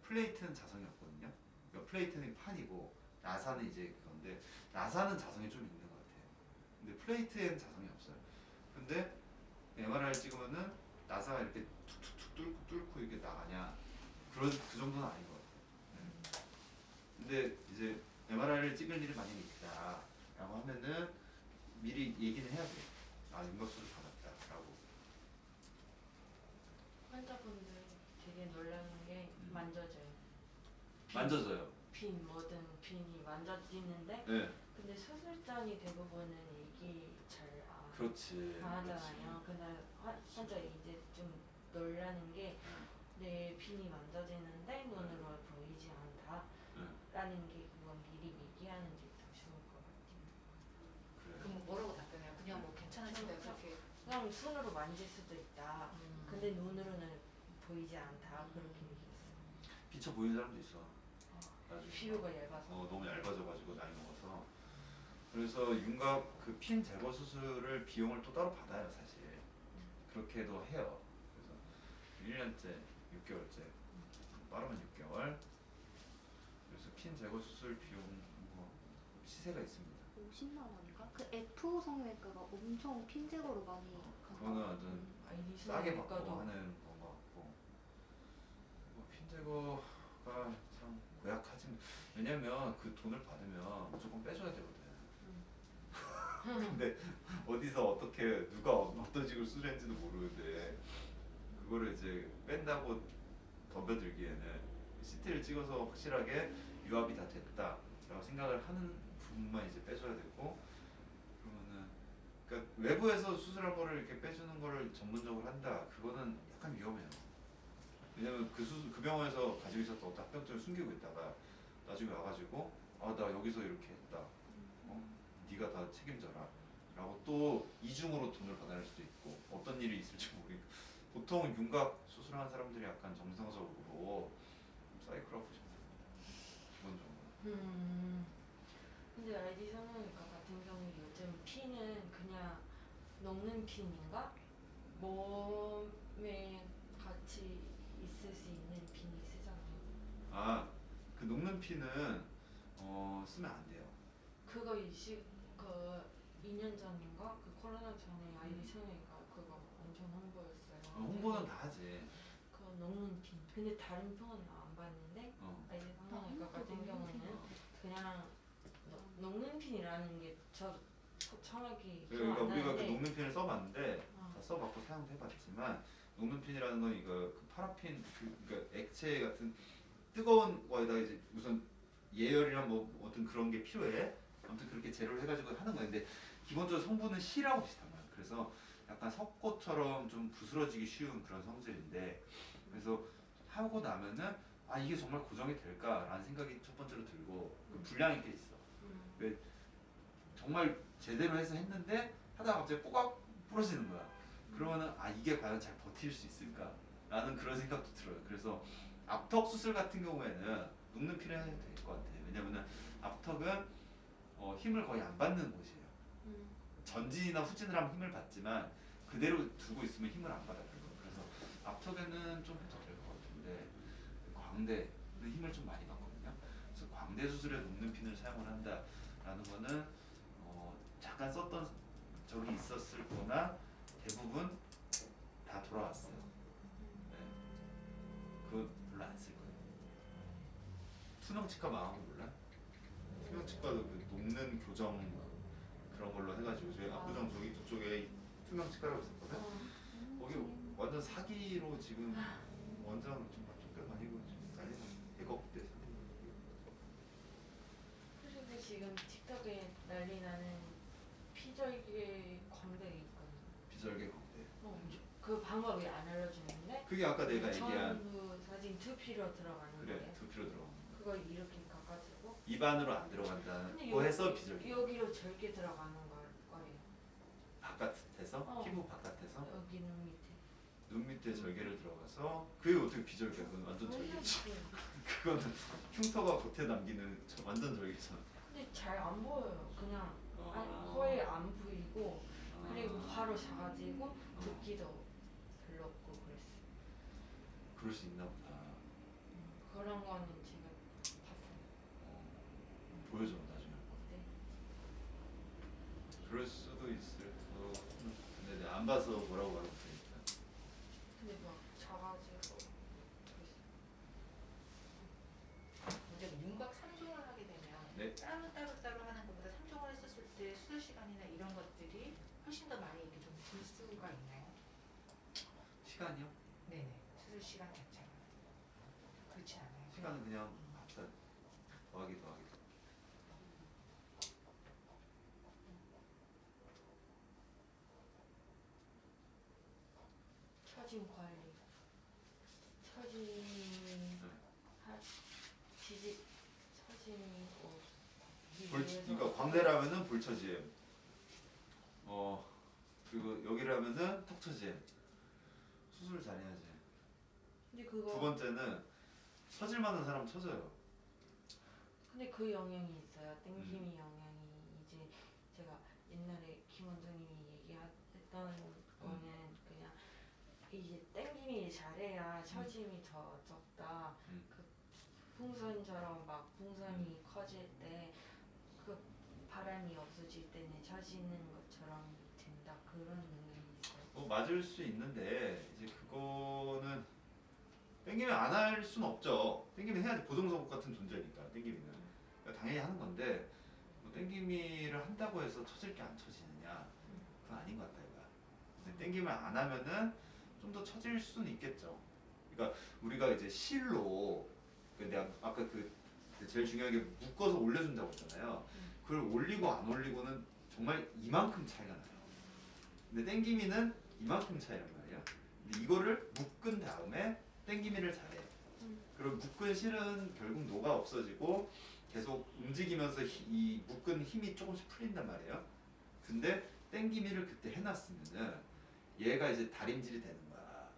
플레이트는 자성이 없거든요. 그러니까 플레이트는 판이고 나사는 이제 그건데 나사는 자성이 좀 있는 것 같아요. 근데 플레이트에는 자성이 없어요. 근데 MRI를 찍으면은 나사가 이렇게 툭툭툭 뚫고 이렇게 나가냐 그 정도는 아닌 것 같아요. 근데 이제 MRI를 찍을 일이 만약에 있다라고 하면은 미리 얘기는 해야 돼요. 아 윤곽수술 받았다라고. 환자분들 되게 놀라는 게 만져져요. 만져져요. 핀 뭐든 핀이 만져지는데 네. 근데 수술장이 대부분은 이게 잘 안 그렇지. 하잖아요. 근데 환자 이제 좀 놀라는 게 내 핀이 만져지는데 눈으로 보이지 않다라는 게 그건 미리 얘기하는 게 더 좋을 것 같아요. 그래. 그럼 뭐라고 답변해요? 그냥 뭐 괜찮으신데 그렇게 그냥 손으로 만질 수도 있다. 근데 눈으로는 보이지 않다. 그렇게 얘기했어요. 비쳐 보이는 사람도 있어. 나중에. 피부가 얇아서. 너무 얇아져가지고 나이 먹어서. 그래서 윤곽 그 핀 제거 수술을 비용을 또 따로 받아요 사실. 그렇게도 해요. 그래서 1년째, 6개월째, 빠르면 6개월. 그래서 핀 제거 수술 비용 뭐 시세가 있습니다. 50만 원인가? 그 F 성형외과가 엄청 핀제거로 많이 그거는 간다. 완전 아이디 싸게 받고 수술외과도 하는 건 것 같고 핀 제거가 참 고약하지. 왜냐면 그 돈을 받으면 무조건 빼줘야 되거든. 근데 어디서 어떻게 누가 어떤 식으로 수술했는지도 모르는데 그거를 이제 뺀다고 덤벼들기에는 CT를 찍어서 확실하게 유압이 다 됐다라고 생각을 하는 부분만 이제 빼줘야 되고 그러면은 그러니까 외부에서 수술한 거를 이렇게 빼주는 거를 전문적으로 한다 그거는 약간 위험해요. 왜냐면 그 병원에서 가지고 있었던 어떤 합병증을 숨기고 있다가 나중에 와가지고 아 나 여기서 이렇게 했다. 네가 다 책임져라. 라고 또 이중으로 돈을 받아낼 수도 있고 어떤 일이 있을지 모르니까 보통 윤곽 수술하는 사람들이 약간 정상적으로 사이클로프셔널 기본적으로. 근데 아이디 성형외과 같은 경우 요즘 핀은 그냥 녹는 핀인가? 몸에 같이 있을 수 있는 핀이 쓰잖아요. 아, 그 녹는 피는 쓰면 안 돼요. 그거 그 2년 전인가? 그 코로나 전에 아이디 성형외과 그거 완전 홍보였어요. 홍보는 다 하지. 그 녹는 핀. 근데 다른 병원은 안 봤는데 아이디 성형외과 같은 경우는 그냥 녹는 핀이라는 게 저 정확히 기억 그러니까 안 우리가 그 나는데 녹는 핀을 써봤는데 다 써봤고 사용도 해봤지만 녹는 핀이라는 건 이거 그 파라핀 그러니까 액체 같은 뜨거운 거에다 이제 우선 예열이랑 뭐 어떤 그런 게 필요해. 아무튼 그렇게 재료를 해가지고 하는 건데 기본적으로 성분은 실하고 비슷한 거야. 그래서 약간 석고처럼 좀 부스러지기 쉬운 그런 성질인데 그래서 하고 나면은 아 이게 정말 고정이 될까라는 생각이 첫 번째로 들고 그 불량이 꽤 있어. 왜 정말 제대로 해서 했는데 하다가 갑자기 뽀각 부러지는 거야. 그러면은 아 이게 과연 잘 버틸 수 있을까라는 그런 생각도 들어요. 그래서 앞턱 수술 같은 경우에는 녹는 피를 해도 될 것 같아요. 왜냐면은 앞턱은 힘을 거의 안 받는 곳이에요. 전진이나 후진을 하면 힘을 받지만 그대로 두고 있으면 힘을 안 받아요. 그래서 앞턱에는 좀 해도 될 것 같은데 광대는 힘을 좀 많이 받거든요. 그래서 광대 수술에 녹는 핀을 사용을 한다라는 거는 잠깐 썼던 적이 있었을 거나 대부분 다 돌아왔어요. 네. 그거 별로 안 쓸 거예요. 투명치과 망한 거 몰라? 투명치과도 그 녹는 교정 그런 걸로 해가지고 저희 압구정 저쪽에 투명치과라고 있었거든. 거기 완전 사기로 지금 원장 좀 쫓겨다니고 지금 난리 대걱대. 그리고 지금 틱톡에 난리 나는 피절개 광대가 있거든요. 비절개 광대. 그 방법이 안 알려주는데 그게 아까 내가 얘기한 전부 사진 두피로 들어가는 그래 거예요. 두피로 들어가. 그걸 이렇게 가가지고 입안으로 안 들어간다는 근데 거 해서 비절개. 여기로 절개 들어가는 거예요. 바깥에서 피부 바깥에서 여기 눈 밑에. 눈 밑에 절개를 들어가서 그게 어떻게 비절개야? 그건 완전 절개지. 그거는 흉터가 겉에 남기는 완전 절개잖아. 근데 잘 안 보여요. 그냥 어. 거의 안 보이고 아. 그리고 바로 작아지고 붓기도 별로 없고 그랬어요. 그럴 수 있나 보다. 그런 거는 지금 봤어요. 보여줘 나중에. 네. 그럴 수도 있을 거. 근데 내가 안 봐서 뭐라고 말을 못하니까. 근데 막 작아지고 그랬어요. 이제 윤곽 3종을 하게 되면 네. 따로 하는 것보다 3종을 했었을 때 수술 시간이나 이런 것들이 훨씬 더 많이 이렇게 좀 줄 수가 있나요? 시간이요? 네네. 수술 시간 자체가 그렇지 않아요. 시간은 그냥 합산 더하기. 처진 관리. 처진이 그러니까 광대라면은 볼처짐. 그리고 여기라면은 턱처짐. 수술 잘해야지. 근데 그거 두 번째는 처질 만한 사람 처져요. 근데 그 영향이 있어요. 땡김이 영향이 이제 제가 옛날에 김 원장님이 얘기했던 거는 그냥 이제 땡김이 잘해야 처짐이 더 적다. 그 풍선처럼 막 풍선이 커질 때 그 바람이 없어질 때는 처지는 것처럼 된다. 그런 영향이 있어요. 맞을 수 있는데 이제 그거는 땡기면 안 할 수는 없죠. 땡기면 해야지. 보정소국 같은 존재니까 땡기미는 그러니까 당연히 하는 건데 뭐 땡기미를 한다고 해서 처질 게 안 처지느냐 그건 아닌 것 같다 이거야. 근데 땡기면 안 하면은 좀 더 처질 수는 있겠죠. 그러니까 우리가 이제 실로 내가 아까 그 제일 중요한 게 묶어서 올려준다고 했잖아요. 그걸 올리고 안 올리고는 정말 이만큼 차이가 나요. 근데 땡기미는 이만큼 차이란 말이에요. 근데 이거를 묶은 다음에 땡기미를 잘해요. 그럼 묶은 실은 결국 노가 없어지고 계속 움직이면서 이 묶은 힘이 조금씩 풀린단 말이에요. 근데 땡기미를 그때 해놨으면은 얘가 이제 다림질이 되는 거야.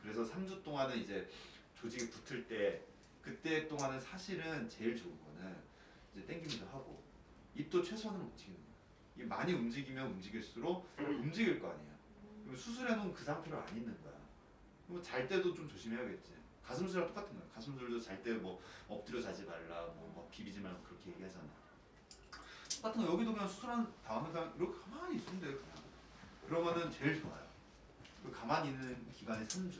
그래서 3주 동안은 이제 조직이 붙을 때 그때 동안은 사실은 제일 좋은 거는 이제 땡기기도 하고 입도 최소한으로 움직이는 거야. 이게 많이 움직이면 움직일수록 움직일 거 아니야. 그리고 수술해놓은 그 상태로 안 있는 거야. 그리고 잘 때도 좀 조심해야겠지. 가슴술이랑 똑같은 거야. 가슴술도 잘 때 뭐 엎드려 자지 말라, 뭐 비비지 말고 그렇게 얘기하잖아. 똑같은 거 여기도 그냥 수술한 다음에 그냥 이렇게 가만히 있으면 돼 그냥. 그러면은 제일 좋아요. 그리고 가만히 있는 기간이 3주.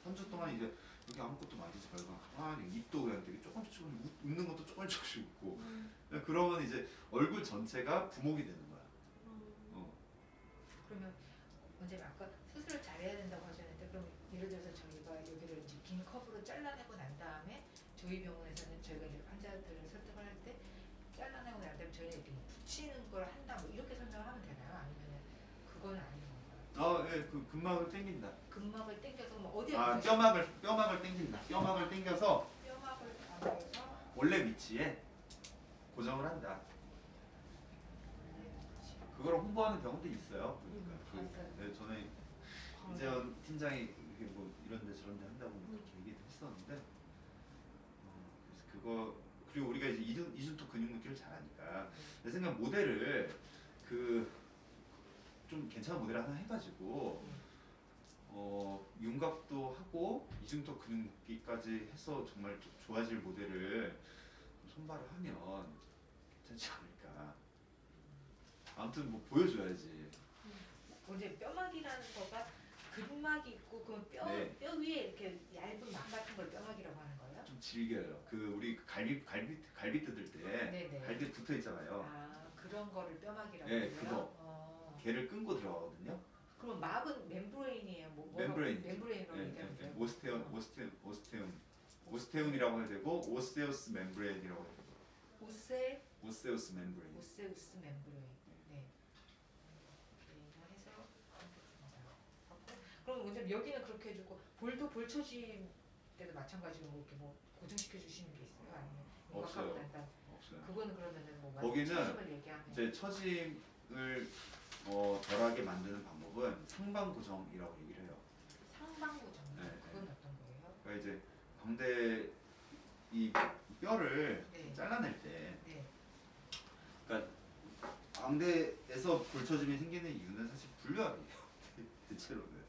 3주 동안 이제 여기 아무것도 만지지 말고 가만히 입도 그냥 되게 조금씩 웃는 것도 조금씩 웃고 그러면 이제 얼굴 전체가 부목이 되는 거야. 그러면 원장님 아까 수술을 잘해야 된다고 하셨는데 그럼 예를 들어서 저희가 여기를 이제 긴 컵으로 잘라내고 난 다음에 저희 병원에서는 저희가 이제 환자들을 설득을 할 때 잘라내고 난 다음에 저희는 이렇게 붙이는 걸 한다 뭐 이렇게 설명을 하면 되나요? 아니면 그건 아닌 건가요? 예, 그 근막을 당긴다. 근막을 당겨서 뭐 어디에 뼈막을 당긴다. 뼈막을 당겨서 뼈막을 당겨서 원래 위치에 고정을 한다. 그걸 홍보하는 병원도 있어요. 그러니까 네, 전에 이재원 팀장이 이렇게 뭐 이런데 저런데 한다고 그렇게 얘기도 했었는데 그래서 그거 그리고 우리가 이제 이중턱 근육 묶기를 잘하니까 내 생각 모델을 그 좀 괜찮은 모델 하나 해가지고 윤곽도 하고 이중턱 근육 묶기까지 해서 정말 좋아질 모델을 선발을 하면 괜찮지 않을까. 아무튼 뭐 보여줘야지. 이제 뼈막이라는 거가 근막이 있고 그 뼈 위에 이렇게 얇은 막 같은 걸 뼈막이라고 하는 거예요? 좀 질겨요. 그 우리 갈비 뜯을 때 네네. 갈비 붙어 있잖아요. 아 그런 거를 뼈막이라고 네, 해요? 그거. 걔를 끊고 들어가거든요. 그럼 막은 멤브레인이에요? 멤브레인이죠. 멤브레인으로 얘기하면 돼요? 오스테움이라고 해야 되고 오세우스 멤브레인이라고 해야 되고 오세우스 멤브레인. 오세우스 멤브레인. 네. 해서 그럼 먼저 여기는 그렇게 해주고 볼 처짐 때도 마찬가지로 뭐 이렇게 뭐 고정시켜 주시는 게 있어요? 아니면 없어요. 윤곽하고 난 다음에 없어요. 그거는 그러면은 뭐 거기는 처짐을 얘기하면 이제 처짐을 덜하게 만드는 방법은 상방 고정이라고 얘기를 해요. 상방 고정. 네, 그건 어떤 거예요? 그러니까 이제 광대 이 뼈를 네. 잘라낼 때, 네. 그러니까 광대에서 골처짐이 생기는 이유는 사실 불류압이에요. 대체로는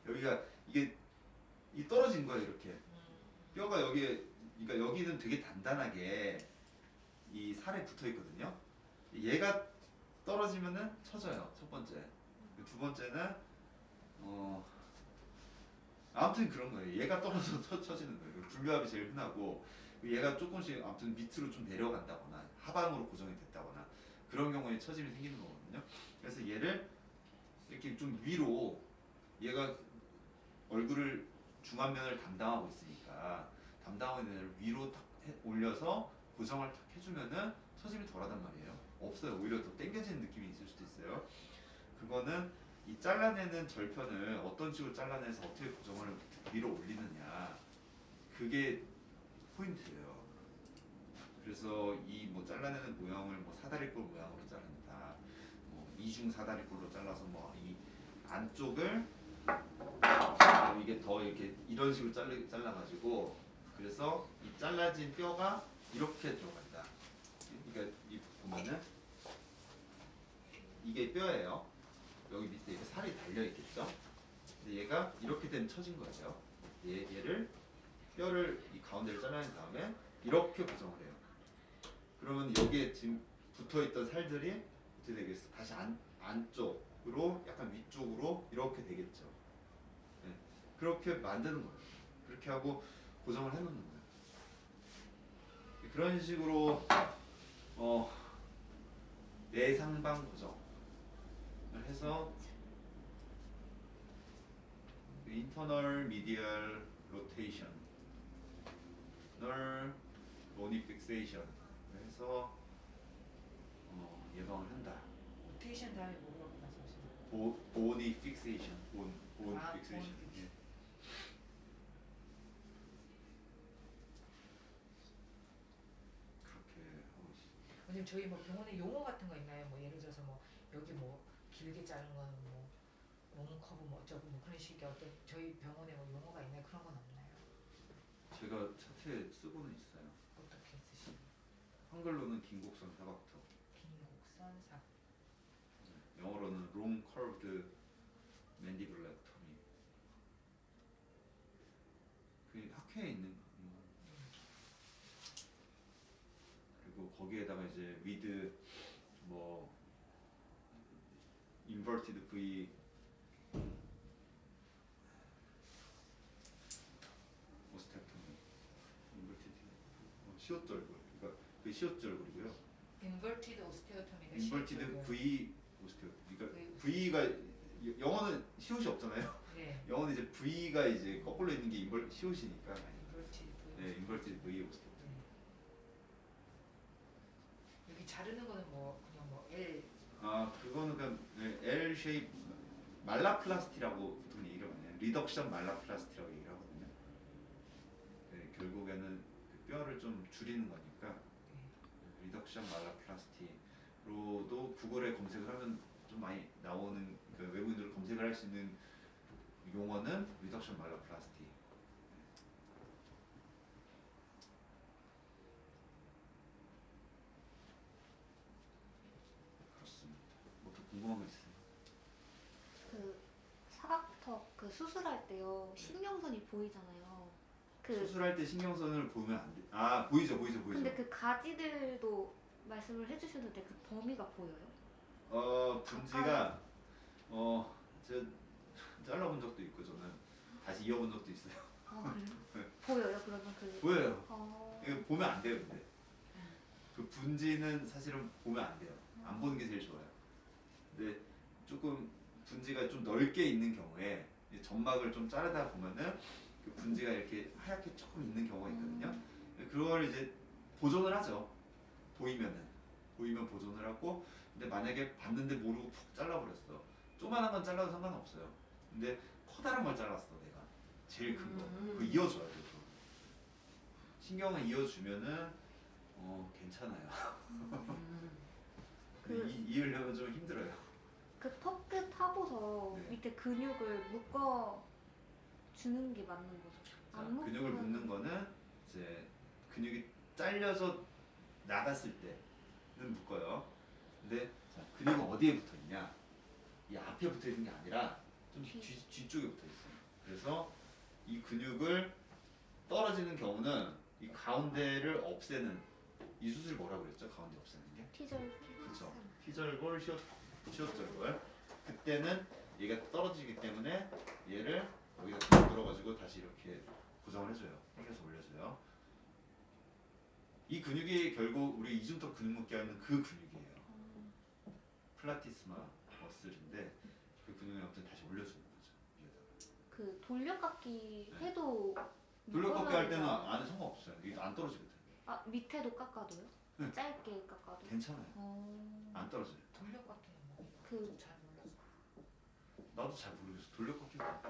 여기가 이게 이 떨어진 거예요 이렇게. 뼈가 여기에, 그러니까 여기는 되게 단단하게 이 살에 붙어 있거든요. 얘가 떨어지면은 처져요. 첫 번째. 두 번째는 아무튼 그런 거예요. 얘가 떨어져서 처지는 거예요. 불류압이 제일 흔하고 얘가 조금씩 아무튼 밑으로 좀 내려간다거나 하방으로 고정이 됐다거나 그런 경우에 처짐이 생기는 거거든요. 그래서 얘를 이렇게 좀 위로 얘가 얼굴을 중안면을 담당하고 있으니까 담당하고 있는 애를 위로 탁 올려서 고정을 탁 해주면은 처짐이 덜하단 말이에요. 없어요. 오히려 더 당겨지는 느낌이 있을 수도 있어요. 그거는 이 잘라내는 절편을 어떤 식으로 잘라내서 어떻게 고정을 위로 올리느냐 그게 포인트예요. 그래서 이 뭐 잘라내는 모양을 뭐 사다리꼴 모양으로 자른다, 뭐 이중 사다리꼴로 잘라서 뭐 이 안쪽을 이게 더 이렇게 이런 식으로 잘라가지고 그래서 이 잘라진 뼈가 이렇게 들어간다. 그러니까 이 보면은 이게 뼈예요. 여기 밑에 이렇게 살이 달려 있겠죠. 근데 얘가 이렇게 된 처진 거예요. 얘를 뼈를 이 가운데를 잘라낸 다음에 이렇게 고정을 해요. 그러면 여기에 지금 붙어 있던 살들이 어떻게 되겠어? 다시 안쪽으로 약간 위쪽으로 이렇게 되겠죠. 네. 그렇게 만드는 거예요. 그렇게 하고 고정을 해놓는 거예요. 그런 식으로 내상방 고정을 해서 internal medial rotation 널 보니 픽세이션 해서 예방을 한다. 오테이션 다음에 뭐라고 말씀하시나요? 보니 픽세이션, 본 아, 픽세이션. bone 예. 그렇게 하고 있습니다. 왜냐면 저희 뭐 병원에 용어 같은 거 있나요? 뭐 예를 들어서 뭐 여기 뭐 길게 자른 거는 뭐 롱커브 뭐 어쩌고 뭐 그런 식의 어떤 저희 병원에 뭐 용어가 있나요? 그런 건 없나요? 제가 차트에 쓰고는 있어요. 어떻게 쓰시나요? 한글로는 긴곡선 사각턱, 긴곡선 사. 영어로는 롱 커브드 맨디블렉터미. 그 학회에 있는 그리고 거기에다가 이제 위드 뭐 인버티드 V 오스테토미, 인버티드 시옷절골, 그러니까 그 시옷절골이고요. 인버티드 오스테오토미가 인버티드 V 오스테오, 그러니까 V. V가 영어는 시옷이 없잖아요. 네. 영어는 이제 V가 이제 거꾸로 있는 게 시옷이니까. 인버티드 V. 네, 인버티드 V 오스테오. 여기 자르는 거는 뭐 그냥 뭐 L. 아 그거는 그냥 L 쉐입 말라플라스티라고 보통 얘기를 많이 해요. 리덕션 말라플라스티라고 얘기를 하거든요. 네, 결국에는 그 뼈를 좀 줄이는 거니까 리덕션 말라플라스티로도 구글에 검색을 하면 좀 많이 나오는 그 외국인들 검색을 할 수 있는 용어는 리덕션 말라플라스티. 그렇습니다. 뭐 더 궁금한 거 있어요? 그 사각턱 그 수술할 때요 신경선이 보이잖아요. 그 수술할 때 신경선을 보면 안 돼. 아 보이죠. 근데 그 가지들도 말씀을 해주셨는데 그 범위가 보여요? 분지가 제가 잘라본 적도 있고 저는 다시 이어본 적도 있어요. 아 그래요? 보여요 그러면 그 보여요. 어... 이거 보면 안 돼요, 근데 그 분지는 사실은 보면 안 돼요. 안 보는 게 제일 좋아요. 근데 조금 분지가 좀 넓게 있는 경우에 이제 점막을 좀 자르다 보면은 그 분지가 이렇게 하얗게 조금 있는 경우가 있거든요. 그걸 이제 보존을 하죠. 보이면 보존을 하고, 근데 만약에 봤는데 모르고 푹 잘라버렸어. 조그만한 건 잘라도 상관없어요. 근데 커다란 걸 잘랐어, 내가. 제일 큰 거. 그거 이어줘야 돼. 그거. 신경을 이어주면은 괜찮아요. 근데 이으려면 좀 힘들어요. 그 턱 끝 하고서 네. 밑에 근육을 묶어 주는 게 맞는 거죠? 자, 안 근육을 묶으면- 묶는 거는 이제 근육이 잘려서 나갔을 때는 묶어요. 근데 자, 근육은 어디에 붙어 있냐? 이 앞에 붙어 있는 게 아니라 좀 뒤쪽에 붙어 있어요. 그래서 이 근육을 떨어지는 경우는 이 가운데를 없애는 이 수술 뭐라고 그랬죠? 가운데 없애는 게? 티절 그렇죠. 티절골, 시옷절골. 그때는 얘가 떨어지기 때문에 얘를 여기다 들어가지고 다시 이렇게 고정을 해줘요. 당겨서 올려줘요. 이 근육이 결국 우리 이중턱 근육 묶기 하는 그 근육이에요. 플라티스마 머슬인데 그 근육을 아무튼 다시 올려주는 거죠. 위에다가. 그 돌려깎기 네. 해도 돌려깎기 할 때는 묶어놔야 안에 상관없어요. 이게 안 떨어지거든. 아 밑에도 깎아도요? 네. 짧게 깎아도? 괜찮아요. 어... 안 떨어져요. 돌려깎기는 뭐? 그- 잘 몰라서. 나도 잘 모르겠어. 돌려깎기가.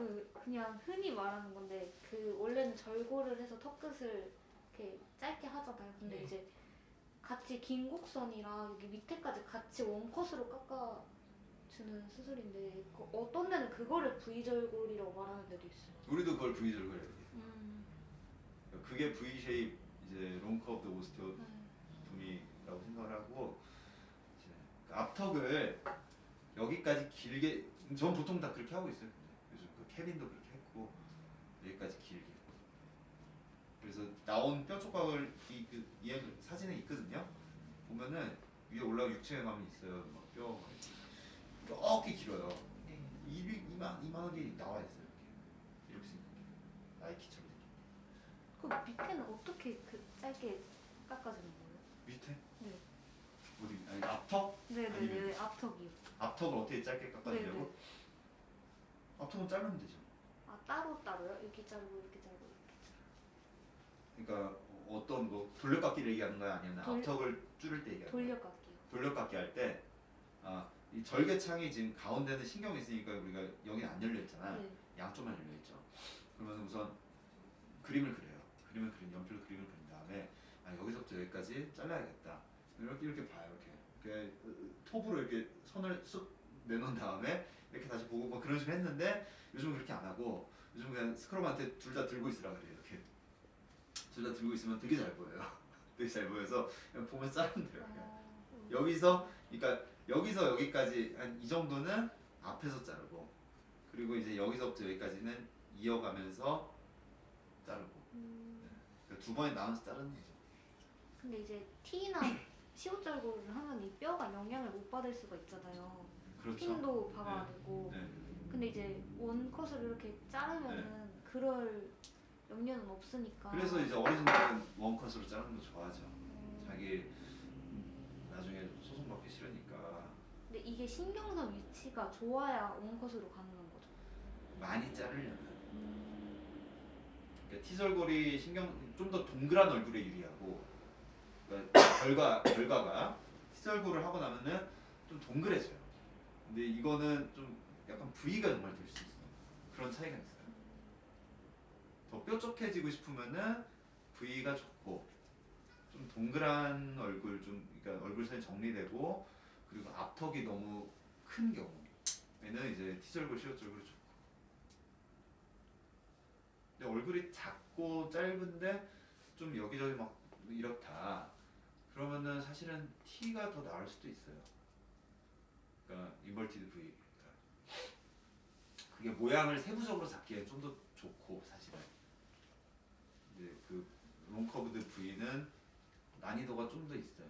그냥 흔히 말하는 건데 그 원래는 절골을 해서 턱끝을 이렇게 짧게 하잖아요. 근데 네. 이제 같이 긴 곡선이랑 여기 밑에까지 같이 원컷으로 깎아주는 수술인데 그 어떤 데는 그거를 V절골이라고 말하는 데도 있어요. 우리도 그걸 V절골 해야 돼. 음, 그게 V 쉐입 이제 롱커브드 네. 오스테오토미라고 생각을 하고 이제 그 앞턱을 여기까지 길게 전 보통 다 그렇게 하고 있어요. 요즘 그 케빈도 그렇게 했고 여기까지 길게. 그래서 나온 뼈 조각을 이 사진에 있거든요. 보면은 위에 올라가 육체에 가면 있어요. 막 뼈 이렇게 길어요. 네. 이만하게 나와 있어요. 이렇게 생각해. 나이키처럼. 그 밑에는 어떻게 그 짧게 깎아주는 거예요? 밑에? 네. 어디? 아니 앞턱? 네네네 아니면- 앞턱이요. 앞턱을 어떻게 짧게 깎아주냐고? 네네. 앞턱은 자르면 되죠. 아 따로 따로요? 이렇게 자르고 이렇게 자르고 이렇게 자르고. 그러니까 어떤 뭐 돌려깎기를 얘기하는 거야 아니면 앞턱을 줄일 때 얘기하는 거야? 돌려깎기요. 돌려깎기 할 때 이 절개창이 지금 가운데는 신경이 있으니까 우리가 여기는 안 열려 있잖아. 네. 양쪽만 열려 있죠. 그러면 우선 그림을 그려요. 연필로 그림을 그린 다음에 여기서부터 여기까지 잘라야겠다. 이렇게 봐요. 이렇게 톱으로 이렇게 선을 쑥 내놓은 다음에 이렇게 다시 보고 뭐 그런 식으로 했는데 요즘 그렇게 안 하고 요즘 그냥 스크럼한테 둘 다 들고 있으라 그래요. 이렇게 둘 다 들고 있으면 되게 잘 보여요. 되게 잘 보여서 그냥 보면 자르면 돼요. 그냥. 여기서 그러니까 여기서 여기까지 한 이 정도는 앞에서 자르고 그리고 이제 여기서부터 여기까지는 이어가면서 자르고 그러니까 두 번에 나눠서 자르는 거죠. 근데 이제 T나 시옷절골을 하면 이 뼈가 영향을 못 받을 수가 있잖아요. 그렇죠. 핀도 박아야 되고. 네. 근데 이제 원컷을 이렇게 자르면은 그럴 염려는 없으니까. 그래서 이제 어르신들은 원컷으로 자르는 거 좋아하죠. 자기 나중에 소송받기 싫으니까 근데 이게 신경선 위치가 좋아야 원컷으로 가는 거죠. 많이 자르려면 그러니까 T절골이 신경 좀 더 동그란 얼굴에 유리하고 그러니까 결과가 T절골을 하고 나면은 좀 동그래져요. 근데 이거는 좀 약간 V가 정말 될 수 있어요. 그런 차이가 있어요. 더 뾰족해지고 싶으면은 V가 좋고 좀 동그란 얼굴 그러니까 얼굴선이 정리되고 그리고 앞턱이 너무 큰 경우에는 이제 T절골, 시옷절골이 좋고. 근데 얼굴이 작고 짧은데 좀 여기저기 막 이렇다. 그러면은 사실은 T가 더 나을 수도 있어요. 그러니까 인버티드 V. 그게 모양을 세부적으로 잡기엔 좀 더 좋고 사실은. 이제 그 롱커브드 V는 난이도가 좀 더 있어요.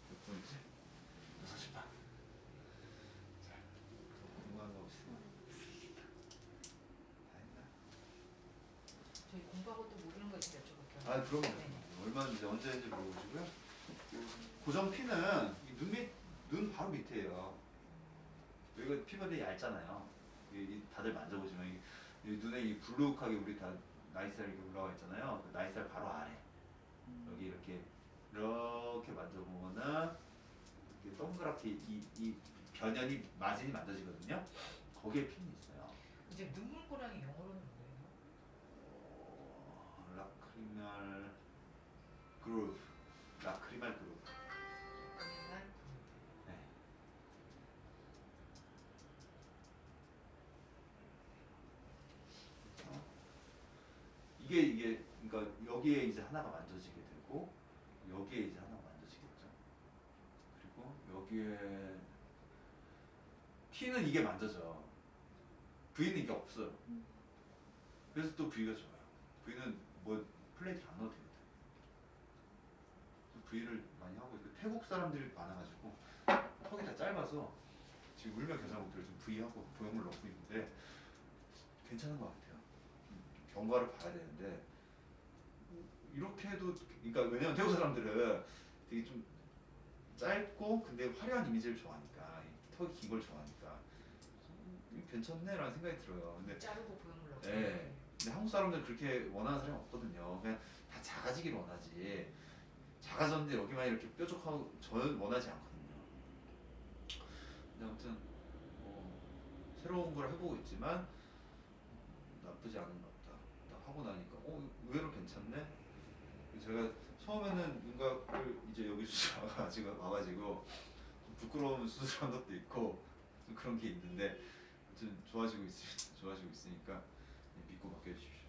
몇 분이지? 6시 반. 자, 궁금한 거 없으면 다 했나? 저희 공부하고 또 모르는 거 있으면 여쭤볼게요. 그럼요. 네. 얼마든지 언제든지 물어보시고요. 고정 피는 눈 바로 밑에요. 여기가 피부가 되게 얇잖아요. 다들 만져보시면 이 눈에 이 불룩하게 우리 다 나이살 이렇게 올라와 있잖아요. 그 나이살 바로 아래. 여기 이렇게 만져보면은 이렇게 동그랗게 이 변연이 마진이 만져지거든요. 거기에 핀이 있어요. 이제 눈물고랑이 영어로는 뭐예요? 라크리말 그루브. 라크리말 그루브. 그날 네. 이게 그러니까 여기에 이제 하나가 만져지게 되고 여기에 이제 하나가 만져지겠죠. 그리고 여기에 T는 이게 만져져. V는 이게 없어요. 그래서 또 V가 좋아요. V는 뭐 플레이트 안 넣어도 됩니다. V를 많이 하고 있고 태국 사람들이 많아가지고 턱이 다 짧아서 지금 울며 겨자목들을 좀 V하고 보형물 넣고 있는데 괜찮은 것 같아요. 경과를 봐야 되는데 이렇게 해도 그러니까 왜냐면 태국 사람들은 되게 좀 짧고 근데 화려한 이미지를 좋아하니까 턱이 긴 걸 좋아하니까 괜찮네라는 생각이 들어요. 근데 자르고 보형물 넣고. 네. 근데 한국 사람들은 그렇게 원하는 사람이 없거든요. 그냥 다 작아지길 원하지. 작아졌는데 여기만 이렇게 뾰족하고 저는 원하지 않거든요. 근데 아무튼 새로운 걸 해보고 있지만 나쁘지 않은 것 같다. 딱 하고 나니까 의외로 괜찮네. 제가 처음에는 윤곽을 이제 여기 수술 와가지고 좀 부끄러운 수술한 것도 있고 좀 그런 게 있는데 아무튼 좋아지고 있으니까 믿고 맡겨주십시오.